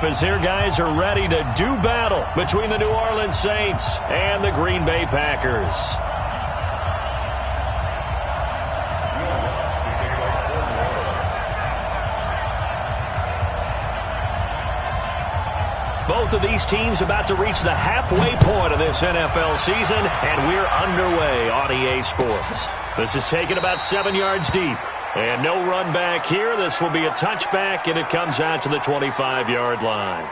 up as their guys are ready to do battle between the New Orleans Saints and the Green Bay Packers. Both of these teams about to reach the halfway point of this NFL season, and we're underway on EA Sports. This is taken about 7 yards deep. And no run back here. This will be a touchback, and it comes out to the 25-yard line.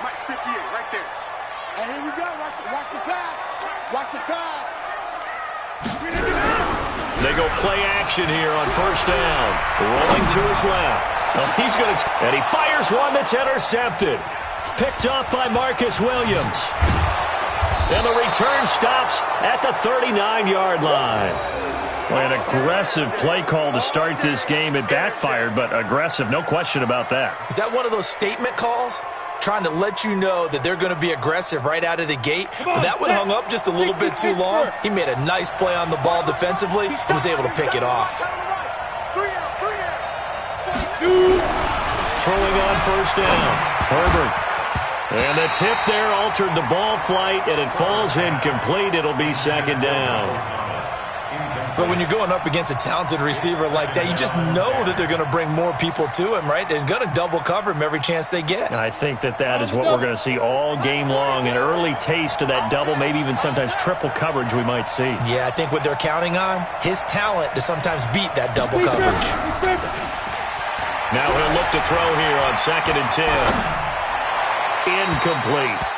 Mike 58, right there. And here we go. Watch the pass. Watch the pass. They go play action here on first down. Rolling to his left. Oh, he's going to, and he fires one that's intercepted. Picked up by Marcus Williams. And the return stops at the 39-yard line. Well, an aggressive play call to start this game. It backfired, but aggressive, no question about that. Is that one of those statement calls? Trying to let you know that they're going to be aggressive right out of the gate. But that one hung up just a little bit too long. He made a nice play on the ball defensively and was able to pick it off. Throwing on first down. Herbert. And the tip there altered the ball flight, and it falls incomplete. It'll be second down. But when you're going up against a talented receiver like that, you just know that they're going to bring more people to him, right? They're going to double cover him every chance they get. I think that is what we're going to see all game long. An early taste of that double, maybe even sometimes triple coverage we might see. Yeah, I think what they're counting on, his talent to sometimes beat that double coverage. Now he'll look to throw here on 2nd and 10. Incomplete.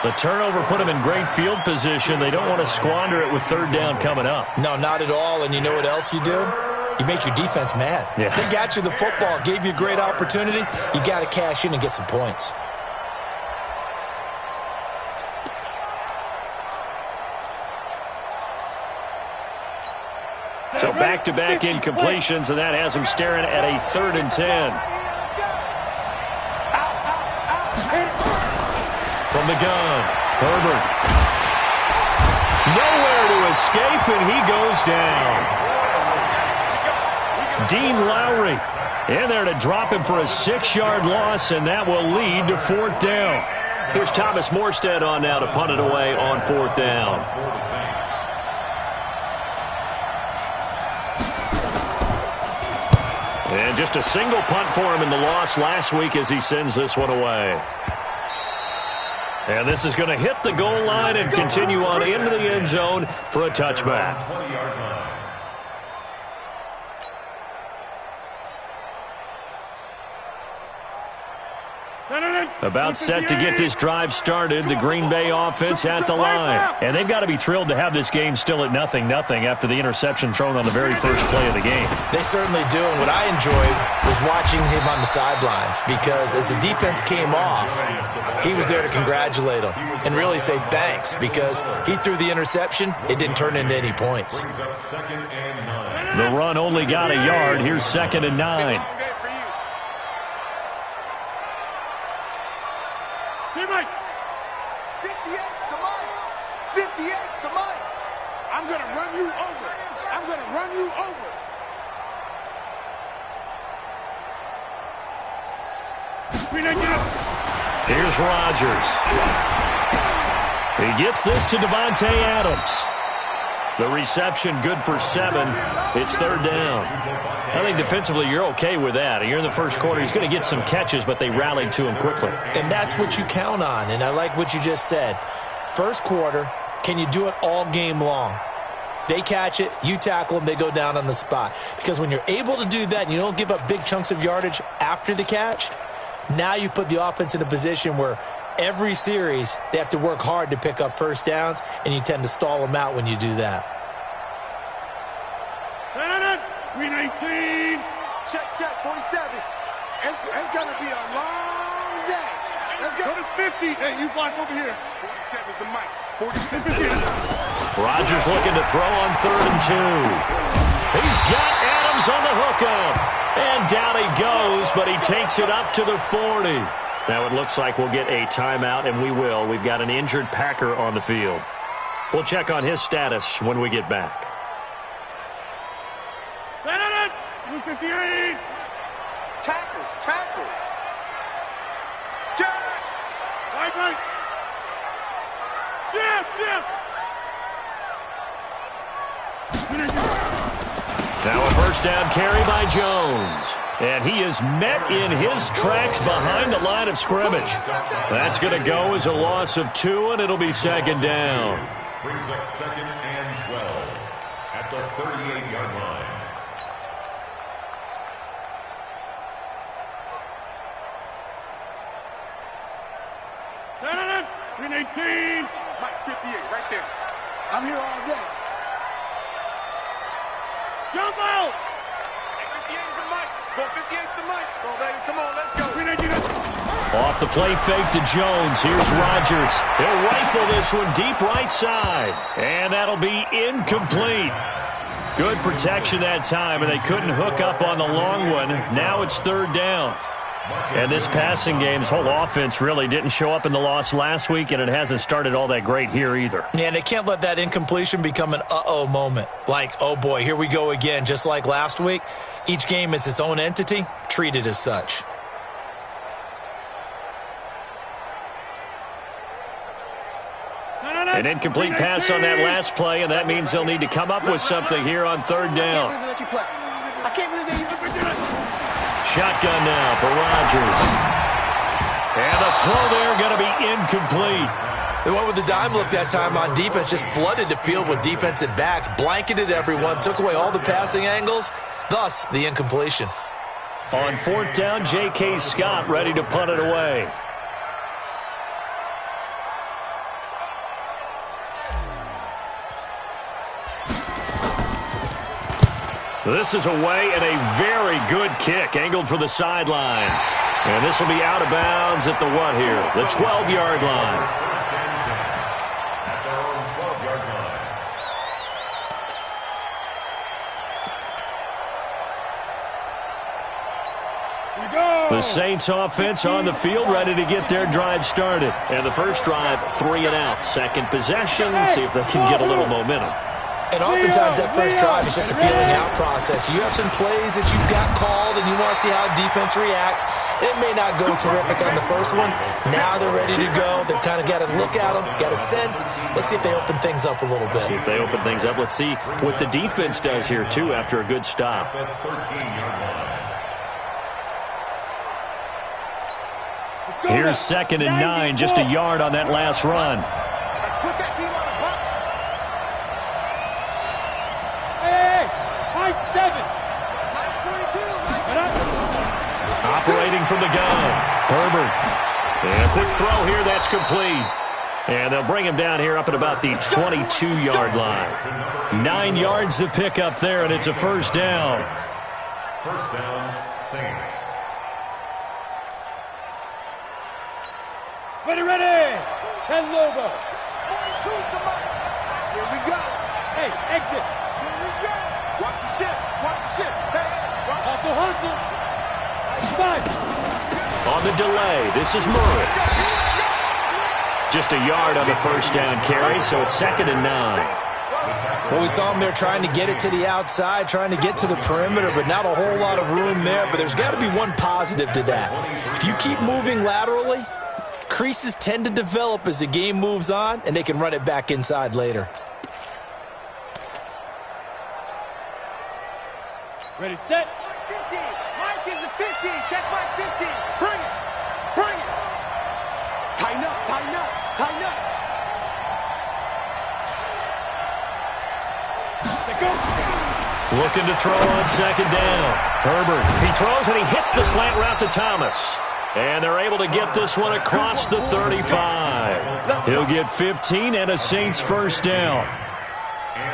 The turnover put them in great field position. They don't want to squander it with third down coming up. No, not at all. And you know what else you do? You make your defense mad. Yeah. They got you the football, gave you a great opportunity. You got to cash in and get some points. So back-to-back incompletions, and that has them staring at a 3rd and 10. From the gun, Herbert. Nowhere to escape, and he goes down. Dean Lowry in there to drop him for a 6-yard loss, and that will lead to 4th down. Here's Thomas Morstead on now to punt it away on 4th down. And just a single punt for him in the loss last week as he sends this one away. And this is going to hit the goal line and continue on into the end zone for a touchback. About set to get this drive started, the Green Bay offense at the line. And they've got to be thrilled to have this game still at 0-0 after the interception thrown on the very first play of the game. They certainly do, and what I enjoyed was watching him on the sidelines, because as the defense came off, he was there to congratulate them and really say thanks, because he threw the interception. It didn't turn into any points. The run only got a yard. Here's 2nd and 9. Hey, Mike. 58's the mic. 58's the mic. I'm going to run you over. I'm going to run you over. Here's Rodgers. He gets this to Davante Adams. The reception good for 7. It's third down. I think defensively you're okay with that. You're in the first quarter. He's going to get some catches, but they rallied to him quickly. And that's what you count on, and I like what you just said. First quarter, can you do it all game long? They catch it, you tackle them, they go down on the spot. Because when you're able to do that and you don't give up big chunks of yardage after the catch, now you put the offense in a position where every series they have to work hard to pick up first downs, and you tend to stall them out when you do that. 319. Check, 47. It's going to be a long day. Let's go to 50. Hey, you block over here. 47 is the mic. 47. Rodgers looking to throw on 3rd and 2. He's got Adams on the hookup. And down he goes, but he takes it up to the 40. Now it looks like we'll get a timeout, and we will. We've got an injured Packer on the field. We'll check on his status when we get back. 58. Tackles. Jack. Right. Jim. Now a first down carry by Jones. And he is met in his tracks behind the line of scrimmage. That's going to go as a loss of 2, and it'll be second down. Brings up 2nd and 12 at the 38-yard line. Win 18. Mike 58, right there. I'm here all day. Jump out! 58's the mic. Go 58's the mic. Go, baby. Come on, let's go. Off the play fake to Jones. Here's Rodgers. He'll rifle this one deep right side. And that'll be incomplete. Good protection that time, and they couldn't hook up on the long one. Now it's third down. And this passing game, this whole offense really didn't show up in the loss last week, and it hasn't started all that great here either. Yeah, and they can't let that incompletion become an uh-oh moment. Like, oh boy, here we go again. Just like last week, each game is its own entity, treated as such. An incomplete pass on that last play, and that means they'll need to come up with something here on third down. I can't believe they let you play. Shotgun now for Rodgers. And the throw there going to be incomplete. The one with the dime look that time on defense just flooded the field with defensive backs, blanketed everyone, took away all the passing angles, thus the incompletion. On 4th down, J.K. Scott ready to punt it away. This is away, and a very good kick angled for the sidelines. And this will be out of bounds at the what here? The 12-yard line. The Saints offense on the field, ready to get their drive started. And the first drive, 3 and out. Second possession, see if they can get a little momentum. And oftentimes that first drive is just a feeling out process. You have some plays that you've got called and you want to see how defense reacts. It may not go terrific on the first one. Now they're ready to go. They've kind of got to look at them, got a sense. Let's see if they open things up a little bit. See if they open things up. Let's see what the defense does here, too, after a good stop. Here's 2nd and 9, just a yard on that last run. Let's put that team on the bus. Operating from the gun, Herbert. And a quick throw here, that's complete. And they'll bring him down here up at about the 22-yard line. 9 yards to pick up there, and it's a first down. First down, Saints. Ready. 10 logo. 42's the mark. Here we go. Hey, exit. Here we go. Watch the ship. Hey, hustle. On the delay, this is Murray. Just a yard on the first down carry, so it's 2nd and 9. Well, we saw him there trying to get it to the outside, trying to get to the perimeter, but not a whole lot of room there. But there's got to be one positive to that. If you keep moving laterally, creases tend to develop as the game moves on, and they can run it back inside later. Ready, set. 50. Mike is a 50. Check Mike 50. Bring it. Bring it. Tighten up, tighten up, tighten up. Looking to throw on 2nd down. Herbert, he throws and he hits the slant route to Thomas. And they're able to get this one across the 35. He'll get 15 and a Saints first down.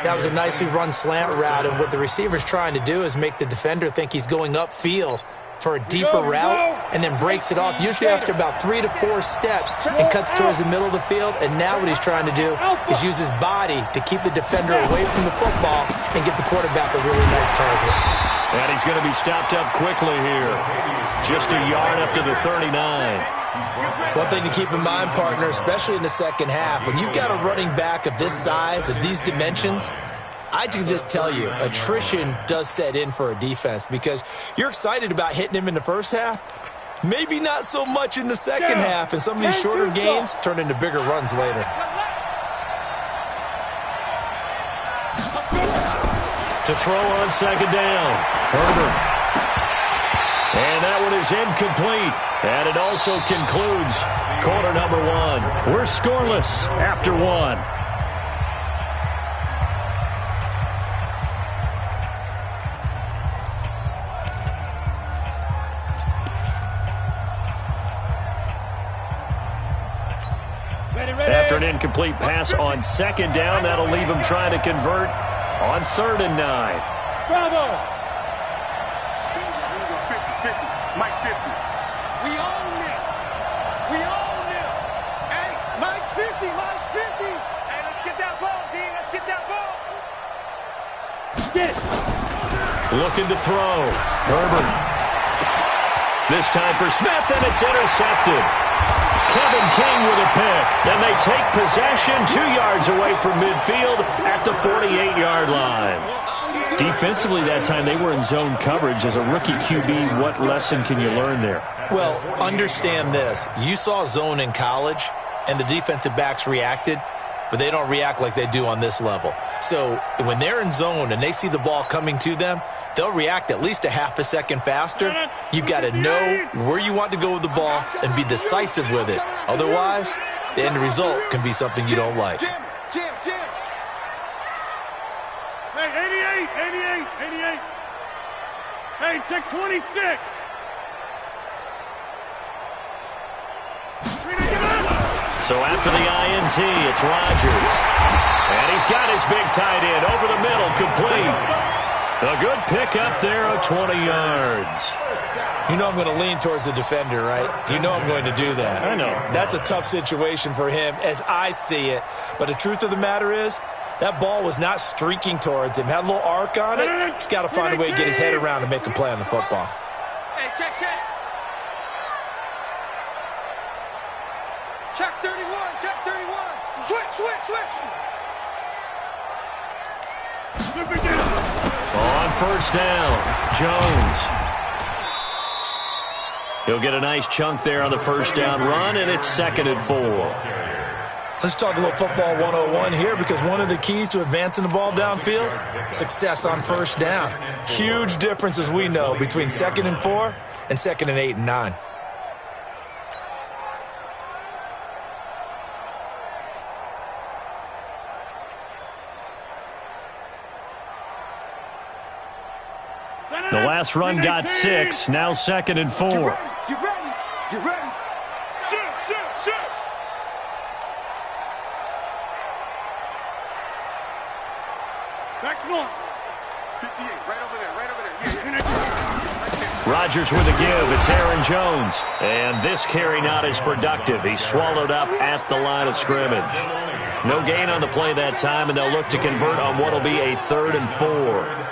That was a nicely run slant route, and what the receiver's trying to do is make the defender think he's going upfield for a deeper route and then breaks it off, usually after about 3 to 4 steps, and cuts towards the middle of the field. And now what he's trying to do is use his body to keep the defender away from the football and give the quarterback a really nice target. And he's going to be stopped up quickly here. Just a yard up to the 39. One thing to keep in mind, partner, especially in the second half, when you've got a running back of this size, of these dimensions, I can just tell you, attrition does set in for a defense because you're excited about hitting him in the first half. Maybe not so much in the second half, and some of these shorter gains turn into bigger runs later. To throw on 2nd down, Herbert. And that one is incomplete. And it also concludes quarter number 1. We're scoreless after 1. After an incomplete pass on 2nd down, that'll leave him trying to convert on 3rd and 9. Bravo! 50, 50. Mike 50. We own it. We own it. Hey, Mike's 50. Mike's 50. Hey, let's get that ball, D. Let's get that ball. Get it. Looking to throw. Herbert. This time for Smith, and it's intercepted. Kevin King with a pick. Then they take possession 2 yards away from midfield at the 48-yard line. Defensively that time, they were in zone coverage. As a rookie QB, what lesson can you learn there? Well, understand this. You saw zone in college, and the defensive backs reacted, but they don't react like they do on this level. So when they're in zone and they see the ball coming to them, they'll react at least a half a second faster. You've got to know where you want to go with the ball and be decisive with it. Otherwise, the end result can be something you don't like. Jam, jam. Hey, 88. Hey, take 26. So after the INT, it's Rodgers. And he's got his big tight end over the middle, complete. A good pick up there of 20 yards. You know I'm going to lean towards the defender, right? You know I'm going to do that. I know. That's a tough situation for him as I see it. But the truth of the matter is, that ball was not streaking towards him. Had a little arc on it. He's got to find a way to get his head around and make a play on the football. Hey, check. Check 31. Switch. On first down, Jones. He'll get a nice chunk there on the first down run, and it's 2nd and 4. Let's talk a little football 101 here, because one of the keys to advancing the ball downfield, success on first down. Huge difference, as we know, between 2nd and 4 and 2nd and 8 and 9. The last run got 6, now 2nd and 4. Get ready. Shoot. Back one. 58, right over there. Yeah. Rodgers with a give. It's Aaron Jones. And this carry not as productive. He's swallowed up at the line of scrimmage. No gain on the play that time, and they'll look to convert on what will be a 3rd and 4.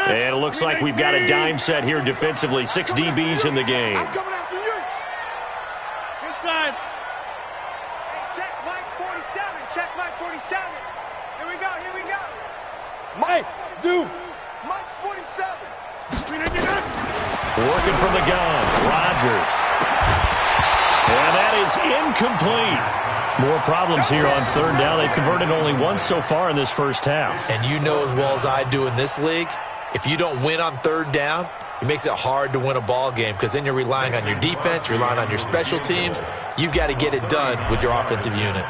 And it looks like we've got a dime set here defensively. 6 DBs in the game. I'm coming after you. Inside. Check Mike 47. Check Mike 47. Here we go. Here we go. Mike, zoom. Mike's 47. Working from the gun. Rodgers. And that is incomplete. More problems here on third down. They've converted only once so far in this first half. And you know as well as I do in this league, if you don't win on third down, it makes it hard to win a ball game because then you're relying on your defense, you're relying on your special teams. You've got to get it done with your offensive unit.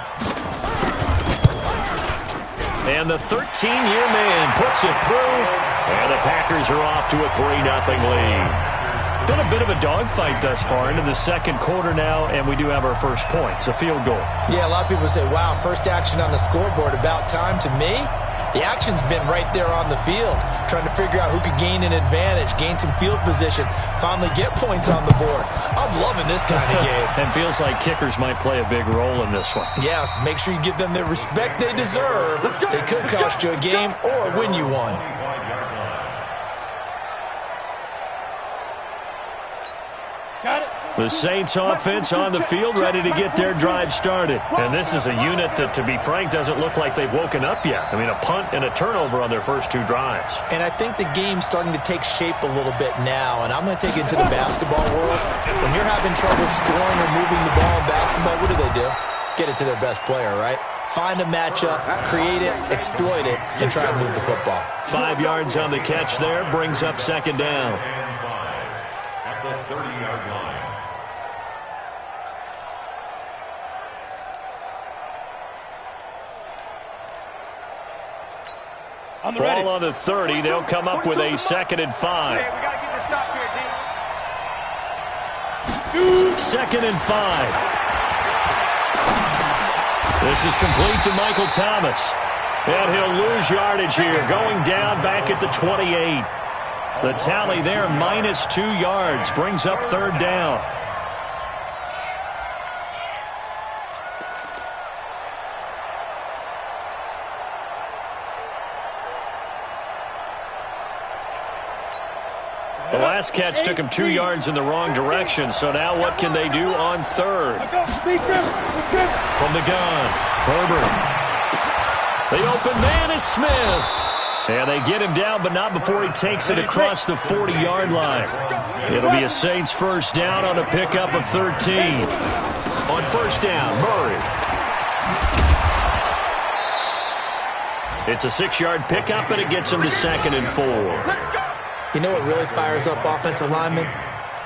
And the 13-year man puts it through, and the Packers are off to a 3-0 lead. Been a bit of a dogfight thus far into the second quarter now, and we do have our first points, a field goal. Yeah, a lot of people say, wow, first action on the scoreboard, about time. To me, the action's been right there on the field, trying to figure out who could gain an advantage, gain some field position, finally get points on the board. I'm loving this kind of game. And feels like kickers might play a big role in this one. Yes, make sure you give them the respect they deserve. They could cost you a game or win you one. The Saints offense on the field, ready to get their drive started. And this is a unit that, to be frank, doesn't look like they've woken up yet. I mean, a punt and a turnover on their first 2 drives. And I think the game's starting to take shape a little bit now. And I'm going to take it to the basketball world. When you're having trouble scoring or moving the ball in basketball, what do? Get it to their best player, right? Find a matchup, create it, exploit it, and try to move the football. 5 yards on the catch there, brings up second down. At the 30-yard line. Ball on the 30. They'll come up with a 2nd and 5. Hey, we got to get this stop here, D. 2nd and 5. This is complete to Michael Thomas. And he'll lose yardage here, going down back at the 28. The tally there, -2 yards, brings up third down. The last catch took him 2 yards in the wrong direction, so now what can they do on third? From the gun, Herbert. The open man is Smith. And they get him down, but not before he takes it across the 40-yard line. It'll be a Saints first down on a pickup of 13. On first down, Murray. It's a 6-yard pickup, and it gets him to 2nd and 4. You know what really fires up offensive linemen?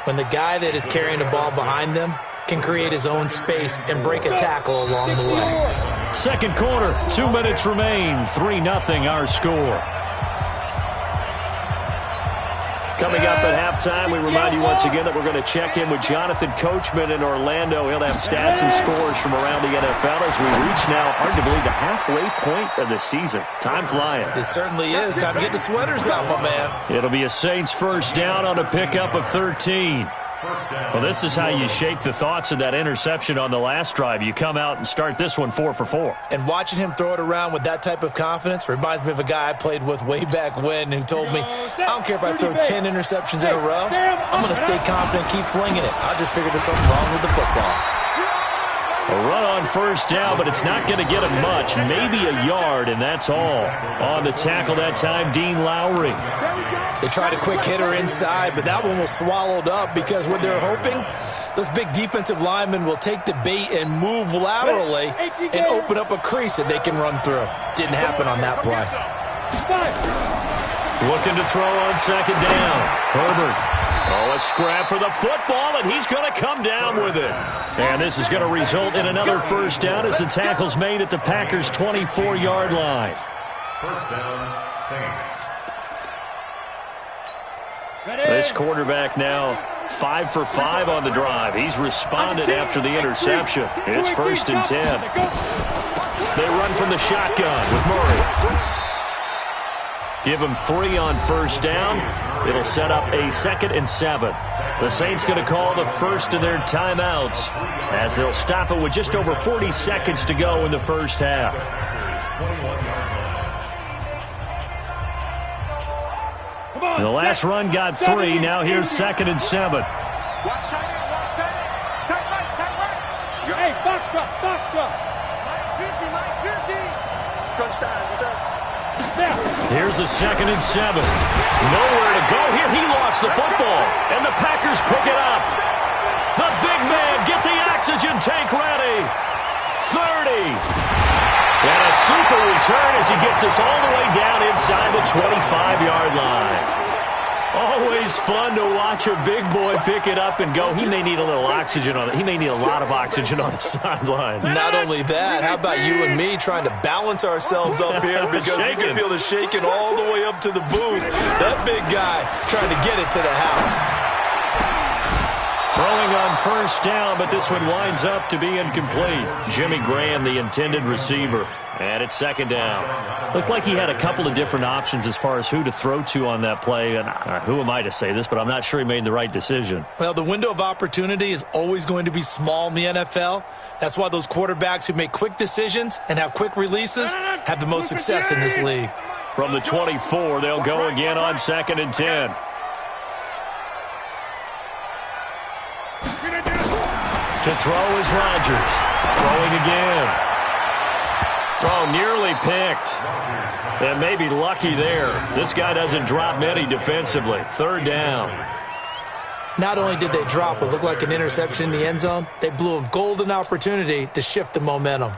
When the guy that is carrying the ball behind them can create his own space and break a tackle along the way. Second quarter, 2 minutes remain. 3-0 our score. Coming up at halftime, we remind you once again that we're going to check in with Jonathan Coachman in Orlando. He'll have stats and scores from around the NFL as we reach now, hard to believe, the halfway point of the season. Time flying. It certainly is. Time to get the sweaters out, my man. It'll be a Saints first down on a pickup of 13. Well, this is how you shake the thoughts of that interception on the last drive. You come out and start this one 4 for 4. And watching him throw it around with that type of confidence reminds me of a guy I played with way back when who told me, I don't care if I throw 10 interceptions in a row. I'm going to stay confident, keep flinging it. I just figured there's something wrong with the football. A run on first down, but it's not going to get him much. Maybe a yard, and that's all. On the tackle that time, Dean Lowry. They tried a quick hitter inside, but that one was swallowed up because what they're hoping, those big defensive linemen will take the bait and move laterally and open up a crease that they can run through. Didn't happen on that play. Looking to throw on second down. Herbert. Oh, a scrap for the football, and he's going to come down with it. And this is going to result in another first down as the tackle's made at the Packers' 24-yard line. First down, Saints. This quarterback now 5 for 5 on the drive. He's responded after the interception. It's 1st and 10. They run from the shotgun with Murray. Give him 3 on first down. It'll set up a 2nd and 7. The Saints going to call the first of their timeouts as they'll stop it with just over 40 seconds to go in the first half. The last run got 3. Now here's 2nd and 7. Watch tight end, watch tight end. Tight right, tight right. Hey, box truck, box truck. Mike 50. Crunch time, defense. Here's a 2nd and 7. Nowhere to go here. He lost the football, and the Packers pick it up. The big man, get the oxygen tank ready. 30. And a super return as he gets us all the way down inside the 25-yard line. Always fun to watch a big boy pick it up and go. He may need a little oxygen on it. He may need a lot of oxygen on the sideline. Not only that, how about you and me trying to balance ourselves up here because you can feel the shaking all the way up to the booth. That big guy trying to get it to the house. Throwing on 1st down, but this one winds up to be incomplete. Jimmy Graham, the intended receiver. And it's 2nd down. Looked like he had a couple of different options as far as who to throw to on that play. And who am I to say this, but I'm not sure he made the right decision. Well, the window of opportunity is always going to be small in the NFL. That's why those quarterbacks who make quick decisions and have quick releases have the most success in this league. From the 24, they'll go again on 2nd and 10. To throw is Rodgers. Throwing again. Oh, nearly picked. And maybe lucky there. This guy doesn't drop many defensively. 3rd down. Not only did they drop what looked like an interception in the end zone, they blew a golden opportunity to shift the momentum.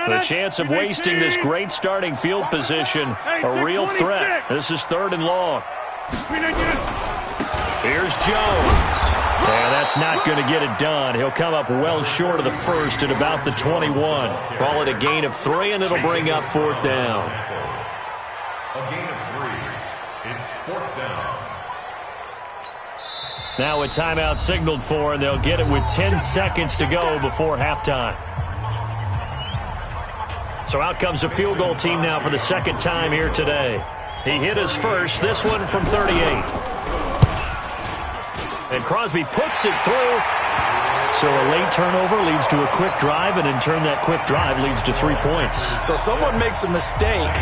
The chance of wasting this great starting field position, a real threat. This is 3rd and long. Here's Jones. And that's not going to get it done. He'll come up well short of the 1st at about the 21. Call it a gain of 3, and it'll bring up 4th down. A gain of 3. It's 4th down. Now a timeout signaled for, and they'll get it with 10 seconds to go before halftime. So out comes a field goal team now for the 2nd time here today. He hit his first, this one from 38. And Crosby puts it through. So a late turnover leads to a quick drive, and in turn that quick drive leads to 3 points. So someone makes a mistake,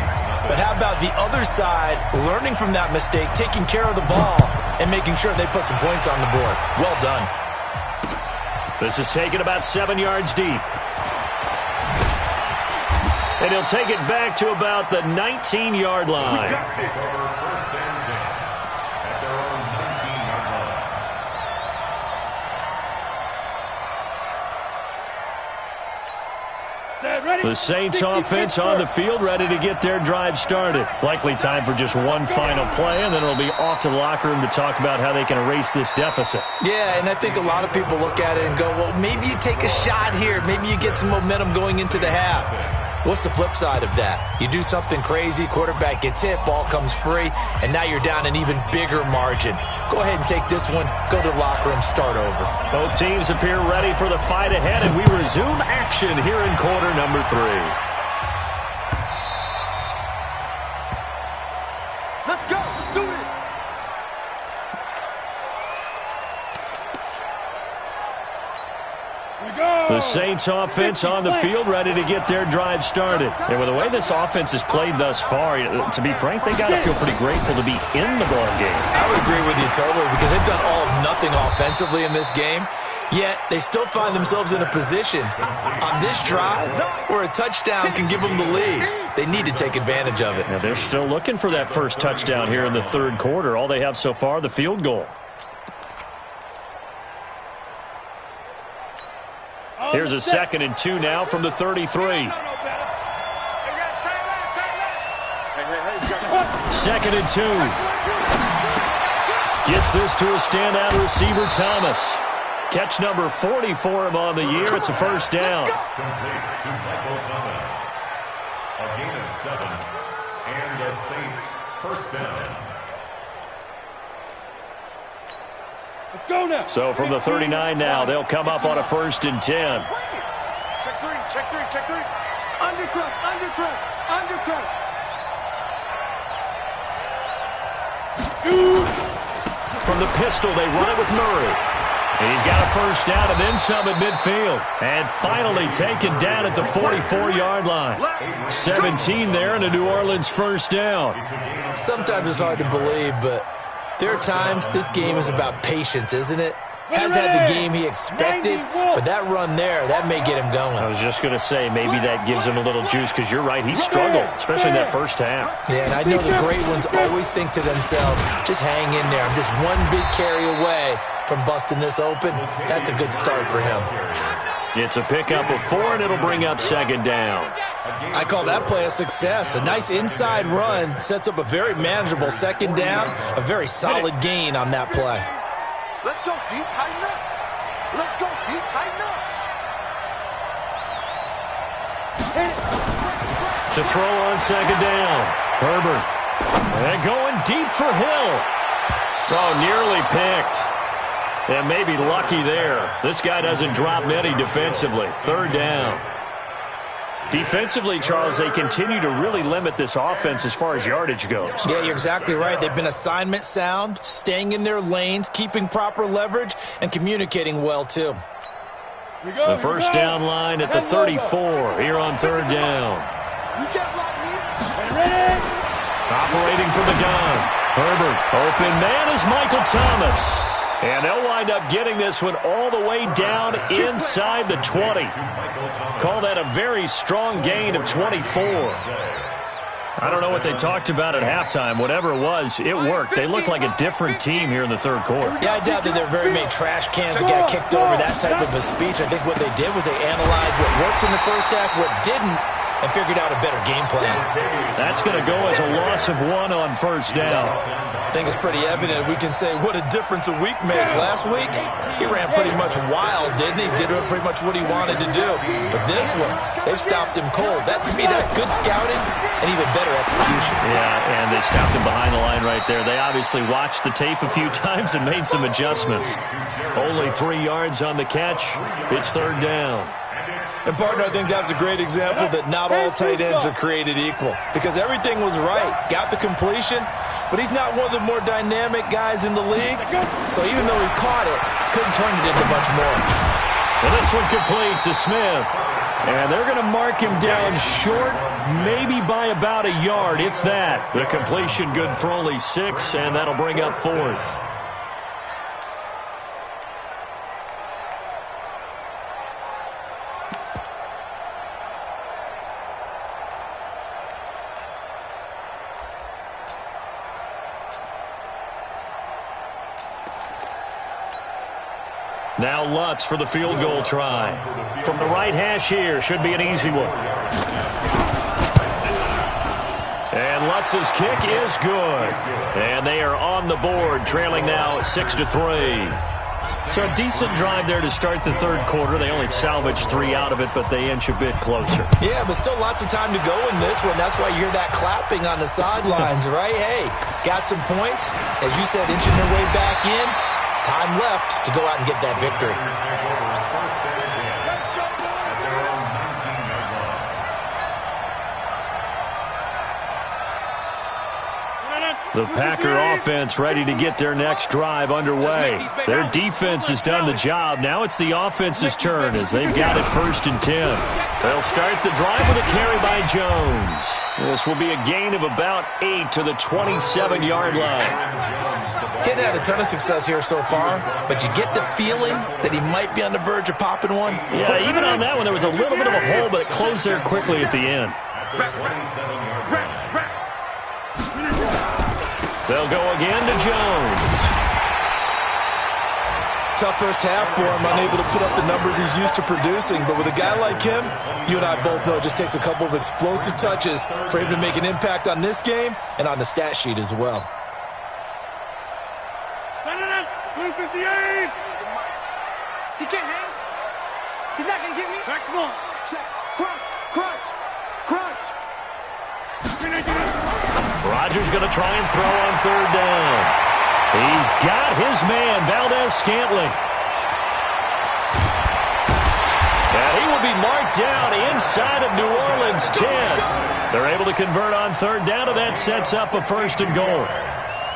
but how about the other side learning from that mistake, taking care of the ball, and making sure they put some points on the board? Well done. This is taken about 7 yards deep. And he'll take it back to about the 19-yard line. First and 10 at their own 19-yard line. The Saints offense on the field, ready to get their drive started. Likely time for just one final play, and then it'll be off to the locker room to talk about how they can erase this deficit. Yeah, and I think a lot of people look at it and go, well, maybe you take a shot here. Maybe you get some momentum going into the half. What's the flip side of that? You do something crazy, quarterback gets hit, ball comes free, and now you're down an even bigger margin. Go ahead and take this one, go to the locker room, start over. Both teams appear ready for the fight ahead, and we resume action here in quarter number 3. Let's go. Let's do it. The Saints offense on the field, ready to get their drive started. And with the way this offense has played thus far, to be frank, they got to feel pretty grateful to be in the ball game. I would agree with you totally, because they've done all of nothing offensively in this game, yet they still find themselves in a position on this drive where a touchdown can give them the lead. They need to take advantage of it. Now they're still looking for that first touchdown here in the 3rd quarter. All they have so far, the field goal. Here's a 2nd and 2 now from the 33. 2nd and 2. Gets this to a standout receiver, Thomas. Catch number 40 for him on the year. It's a 1st down. Complete to Michael Thomas. A gain of 7. And the Saints 1st down. Let's go now. So from the 39 now, they'll come up on a 1st and 10. Check 3, check 3, check 3. Undercut, undercut, undercut. From the pistol, they run it with Murray. He's got a first down and then some at midfield. And finally taken down at the 44-yard line. 17 there and a New Orleans first down. Sometimes it's hard to believe, but there are times this game is about patience, isn't it? Has had the game he expected, but that run there, that may get him going. I was just going to say, maybe that gives him a little juice, because you're right, he struggled, especially in that first half. Yeah, and I know the great ones always think to themselves, just hang in there. I'm just one big carry away from busting this open. That's a good start for him. It's a pickup of 4, and it'll bring up second down. I call that play a success. A nice inside run sets up a very manageable second down, a very solid gain on that play. Let's go, D. Tighten up. Let's go, D. Tighten up. To throw on second down. Herbert. And going deep for Hill. Oh, nearly picked. And maybe lucky there. This guy doesn't drop many defensively. Third down. Defensively, Charles, they continue to really limit this offense as far as yardage goes. Yeah, you're exactly right. They've been assignment sound, staying in their lanes, keeping proper leverage, and communicating well, too. The first down line at the 34 here on third down. Operating from the gun. Herbert. Open man is Michael Thomas. And they'll wind up getting this one all the way down inside the 20. Call that a very strong gain of 24. I don't know what they talked about at halftime. Whatever it was, it worked. They look like a different team here in the third quarter. Yeah, I doubt that there are very many trash cans that got kicked over that type of a speech. I think what they did was they analyzed what worked in the first half, what didn't, and figured out a better game plan. That's going to go as a loss of 1 on first down. I think it's pretty evident. We can say what a difference a week makes. Last week, he ran pretty much wild, didn't he? Did pretty much what he wanted to do. But this one, they've stopped him cold. That, to me, that's good scouting and even better execution. Yeah, and they stopped him behind the line right there. They obviously watched the tape a few times and made some adjustments. Only 3 yards on the catch. It's third down. And, partner, I think that's a great example that not all tight ends are created equal, because everything was right. Got the completion, but he's not one of the more dynamic guys in the league. So even though he caught it, couldn't turn it into much more. And this one complete to Smith. And they're going to mark him down short, maybe by about a yard, if that. The completion good for only 6, and that'll bring up fourth. Now Lutz for the field goal try. From the right hash here, should be an easy one. And Lutz's kick is good. And they are on the board, trailing now 6-3. So a decent drive there to start the third quarter. They only salvaged 3 out of it, but they inch a bit closer. Yeah, but still lots of time to go in this one. That's why you hear that clapping on the sidelines, right? Hey, got some points. As you said, inching their way back in. Time left to go out and get that victory. The Packer offense ready to get their next drive underway. Their defense has done the job. Now it's the offense's turn as they've got it 1st and 10. They'll start the drive with a carry by Jones. This will be a gain of about 8 to the 27-yard line. Getting had a ton of success here so far, but you get the feeling that he might be on the verge of popping one. Yeah, even on that one, there was a little bit of a hole, but it closed there quickly at the end. They'll go again to Jones. Tough first half for him, unable to put up the numbers he's used to producing. But with a guy like him, you and I both know it just takes a couple of explosive touches for him to make an impact on this game and on the stat sheet as well. 258! He can't hang. He's not going to get me. Back, come on. Crunch, crunch, crunch. Rodgers going to try and throw on third down. He's got his man, Valdez-Scantling. And he will be marked down inside of New Orleans 10. They're able to convert on third down, and that sets up a 1st and goal.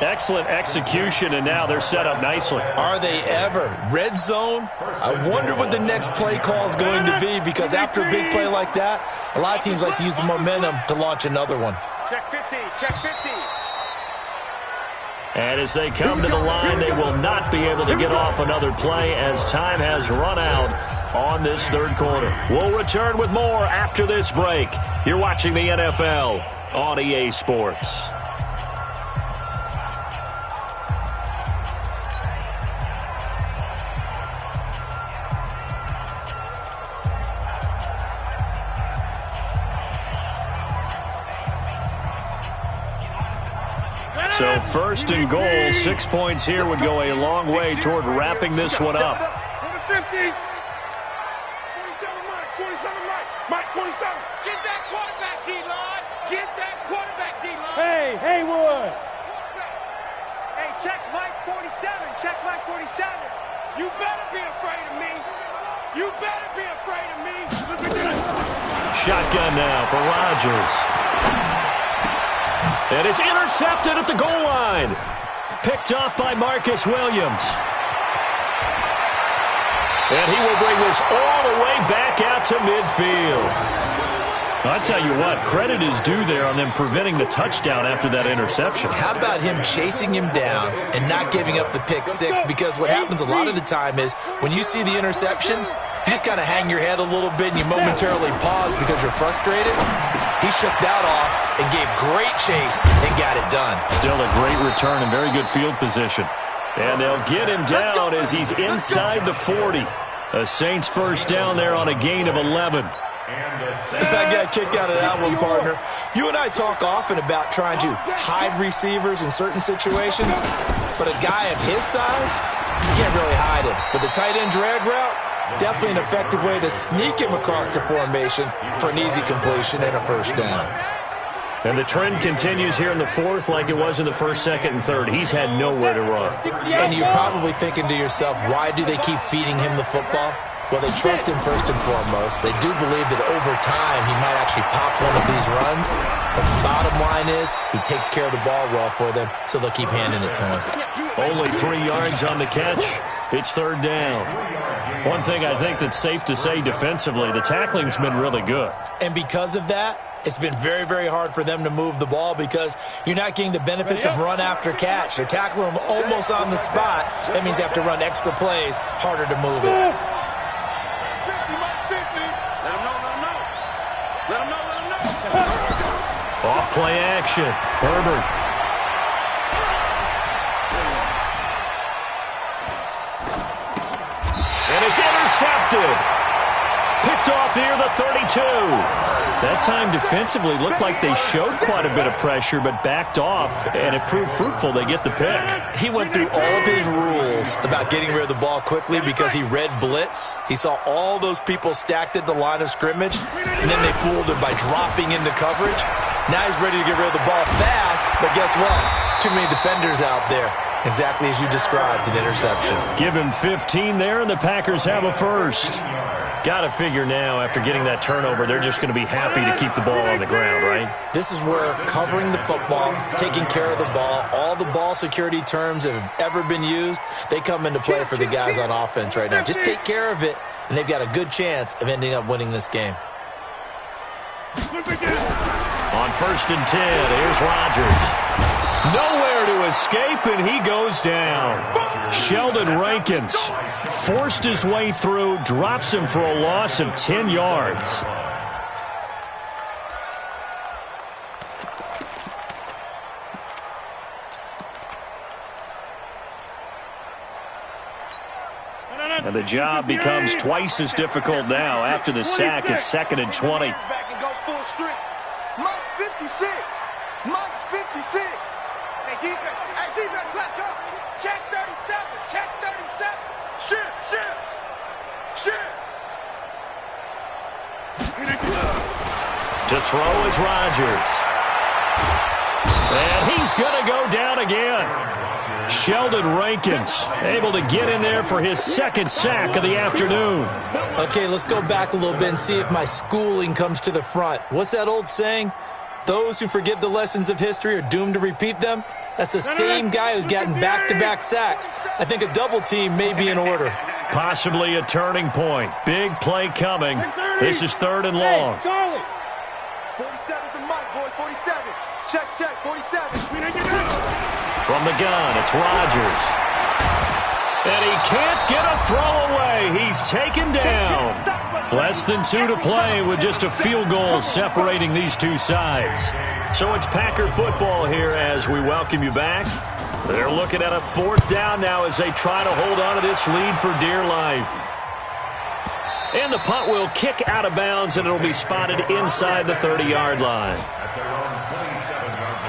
Excellent execution, and now they're set up nicely. Are they ever? Red zone? I wonder what the next play call is going to be, because after a big play like that, a lot of teams like to use the momentum to launch another one. Check 50, check 50. And as they come to the line, they will not be able to get off another play as time has run out on this third quarter. We'll return with more after this break. You're watching the NFL on EA Sports. So first and goal, 6 points here would go a long way toward wrapping this one up. 50. 27 Mike, 27. Get that quarterback, D-line. Get that quarterback, D-line. Hey, Haywood. Hey, check Mike 47. Check Mike 47. You better be afraid of me. You better be afraid of me. Shotgun now for Rodgers. And it's intercepted at the goal line. Picked off by Marcus Williams. And he will bring this all the way back out to midfield. I'll tell you what, credit is due there on them preventing the touchdown after that interception. How about him chasing him down and not giving up the pick six? Because what happens a lot of the time is when you see the interception, you just kind of hang your head a little bit and you momentarily pause because you're frustrated. He shook that off and gave great chase and got it done. Still a great return and very good field position. And they'll get him down as he's inside the 40. A Saints first down there on a gain of 11. I got a kick out of that one, partner. You and I talk often about trying to hide receivers in certain situations, but a guy of his size, you can't really hide him. But the tight end drag route, definitely an effective way to sneak him across the formation for an easy completion and a first down. And the trend continues here in the fourth like it was in the first, second, and third. He's had nowhere to run. And you're probably thinking to yourself, why do they keep feeding him the football? Well, they trust him first and foremost. They do believe that over time he might actually pop one of these runs. But the bottom line is he takes care of the ball well for them, so they'll keep handing it to him. Only 3 yards on the catch. It's third down. One thing I think that's safe to say defensively, the tackling's been really good. And because of that, it's been very, very hard for them to move the ball because you're not getting the benefits of run after catch. They're tackling them almost on the spot. That means they have to run extra plays, harder to move it. Off play action. Herbert. And it's intercepted. Picked off near the 32. That time defensively looked like they showed quite a bit of pressure but backed off, and it proved fruitful. They get the pick. He went through all of his rules about getting rid of the ball quickly because he read blitz. He saw all those people stacked at the line of scrimmage, and then they fooled him by dropping into coverage. Now he's ready to get rid of the ball fast, but guess what? Too many defenders out there. Exactly as you described, an interception. Give him 15 there, and the Packers have a first. Got to figure now, after getting that turnover, they're just going to be happy to keep the ball on the ground, right? This is where covering the football, taking care of the ball, all the ball security terms that have ever been used, they come into play for the guys on offense right now. Just take care of it, and they've got a good chance of ending up winning this game. On first and 10, here's Rodgers. Nowhere to escape, and he goes down. Sheldon Rankins forced his way through, drops him for a loss of 10 yards. And the job becomes twice as difficult now after the sack. It's 2nd and 20. Mike's 56. Mike's 56. Hey, defense, let's go. Check 37. Check 37. Shit. To throw is Rodgers. And he's going to go down again. Sheldon Rankins able to get in there for his second sack of the afternoon. Okay, let's go back a little bit and see if my schooling comes to the front. What's that old saying? those who forget the lessons of history are doomed to repeat them, that's the same guy who's gotten back-to-back sacks. I think a double team may be in order. Possibly a turning point. Big play coming. This is 3rd and long. Hey, Charlie. 47's the mic, boy. 47. Check, 47. From the gun, it's Rodgers. And he can't get a throw away. He's taken down. Less than 2 to play with just a field goal separating these two sides. So it's Packer football here as we welcome you back. They're looking at a 4th down now as they try to hold on to this lead for dear life. And the punt will kick out of bounds, and it'll be spotted inside the 30-yard line. At their own 27-yard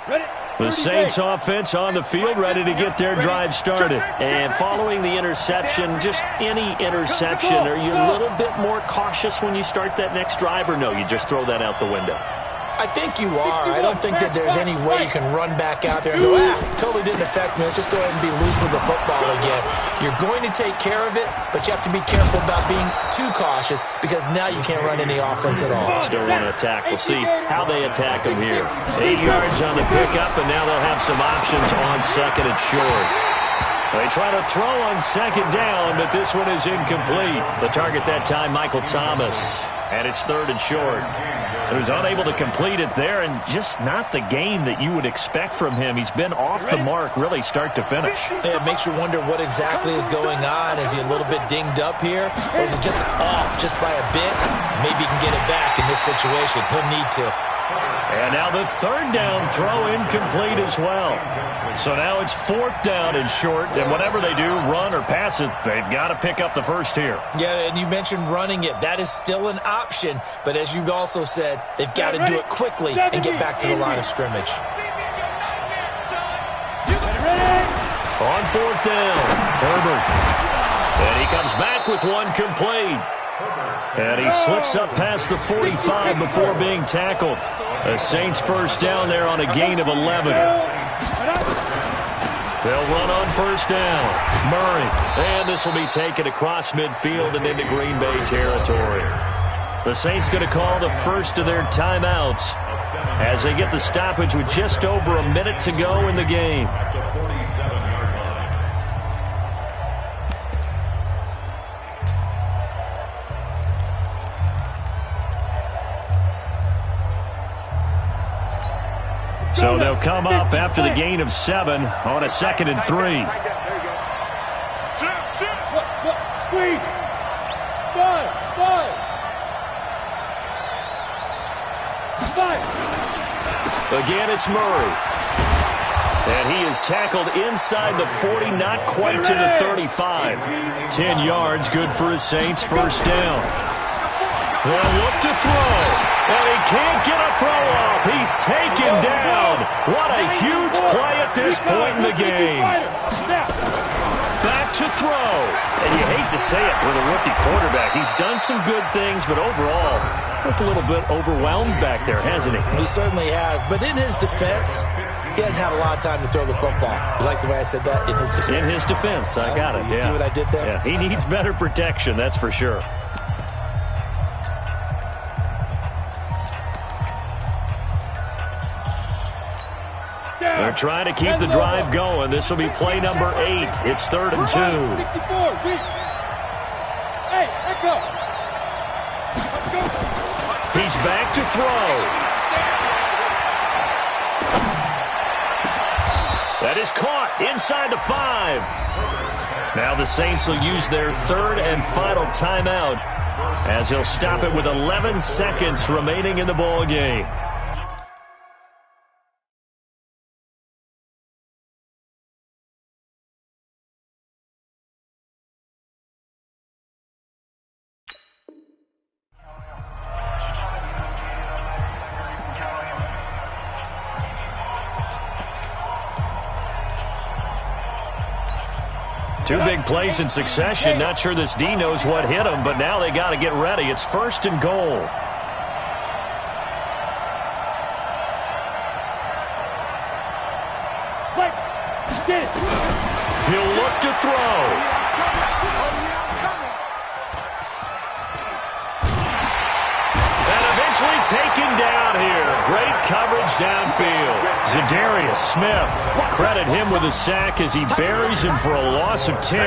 line. Ready? The Saints offense on the field, ready to get their drive started. And following the interception, just any interception, are you a little bit more cautious when you start that next drive, or no, you just throw that out the window? I think you are. I don't think that there's any way you can run back out there and go, totally didn't affect me. Let's just go ahead and be loose with the football again. You're going to take care of it, but you have to be careful about being too cautious because now you can't run any offense at all. Still want to attack. We'll see how they attack them here. 8 yards on the pickup, and now they'll have some options on 2nd and short. They try to throw on 2nd down, but this one is incomplete. The target that time, Michael Thomas. And it's 3rd and short. So he's unable to complete it there, and just not the game that you would expect from him. He's been off the mark really start to finish. Yeah, it makes you wonder what exactly is going on. Is he a little bit dinged up here, or is it just off just by a bit? Maybe he can get it back in this situation. He'll need to. And now the 3rd down throw incomplete as well. So now it's 4th down and short, and whatever they do, run or pass it, they've got to pick up the first here. Yeah, and you mentioned running it. That is still an option, but as you also said, they've got to do it quickly and get back to the line of scrimmage. On 4th down, Herbert. And he comes back with one complete. And he slips up past the 45 before being tackled. The Saints first down there on a gain of 11. They'll run on 1st down. Murray. And this will be taken across midfield and into Green Bay territory. The Saints going to call the first of their timeouts as they get the stoppage with just over a minute to go in the game. At the 47-yard line. So they'll come up after the gain of 7 on a 2nd and 3. Squeeze. 5. Again, it's Murray. And he is tackled inside the 40, not quite to the 35. 10 yards, good for his Saints, first down. They'll look to throw. And he can't get a throw off. He's taken down. What a huge play at this point in the game. Back to throw. And you hate to say it with a rookie quarterback. He's done some good things, but overall, looked a little bit overwhelmed back there, hasn't he? He certainly has. But in his defense, he hasn't had a lot of time to throw the football. You like the way I said that? In his defense. In his defense. I got it. You see what I did there? Yeah, he needs better protection, that's for sure. They're trying to keep the drive going. This will be play number 8. It's 3rd and 2. 64. Hey, echo. Let's go. He's back to throw. That is caught inside the 5. Now the Saints will use their 3rd and final timeout as he'll stop it with 11 seconds remaining in the ball game. Two big plays in succession. Not sure this D knows what hit him, but now they got to get ready. It's 1st and goal. He'll look to throw. coverage downfield. Zadarius Smith, credit him with a sack as he buries him for a loss of 10.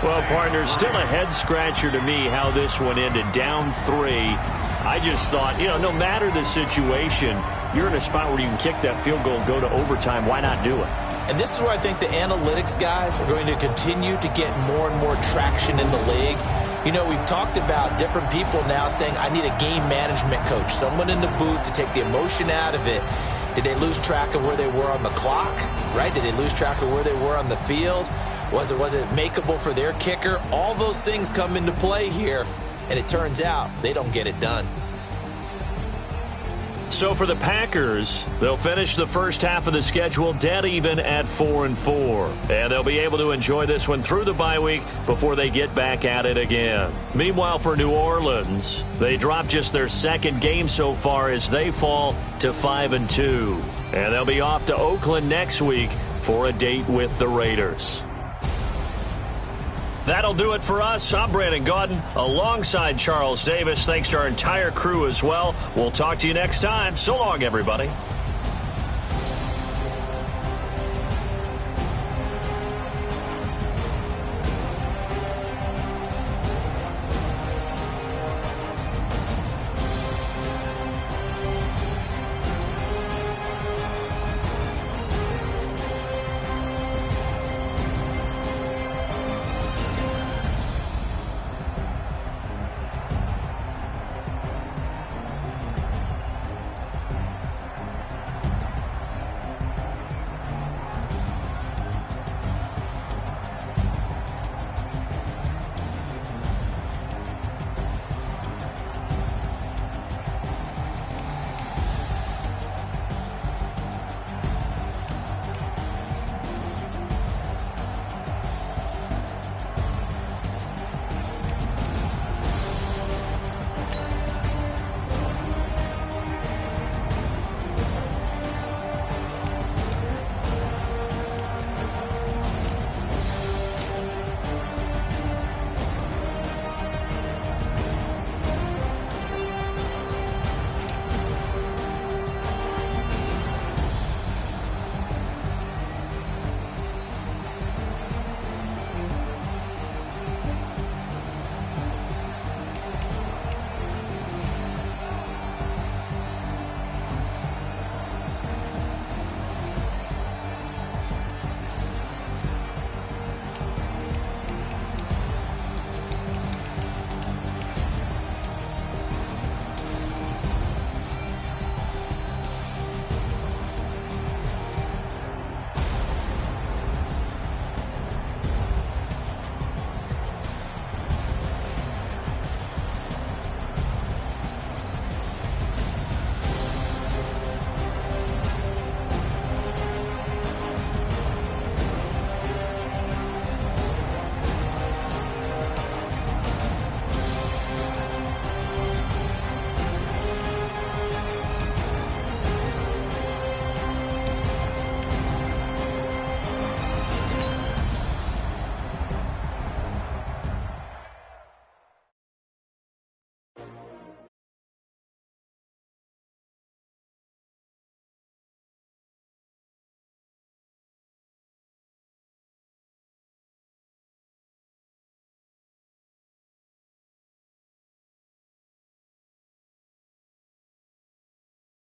Well, partner, still a head-scratcher to me how this one ended, down 3. I just thought, no matter the situation, you're in a spot where you can kick that field goal and go to overtime. Why not do it? And this is where I think the analytics guys are going to continue to get more and more traction in the league. We've talked about different people now saying, I need a game management coach, someone in the booth to take the emotion out of it. Did they lose track of where they were on the clock, right? Did they lose track of where they were on the field? Was it makeable for their kicker? All those things come into play here, and it turns out they don't get it done. So for the Packers, they'll finish the first half of the schedule dead even at 4-4. And they'll be able to enjoy this one through the bye week before they get back at it again. Meanwhile, for New Orleans, they dropped just their second game so far as they fall to 5-2. And they'll be off to Oakland next week for a date with the Raiders. That'll do it for us. I'm Brandon Gaudin alongside Charles Davis. Thanks to our entire crew as well. We'll talk to you next time. So long, everybody.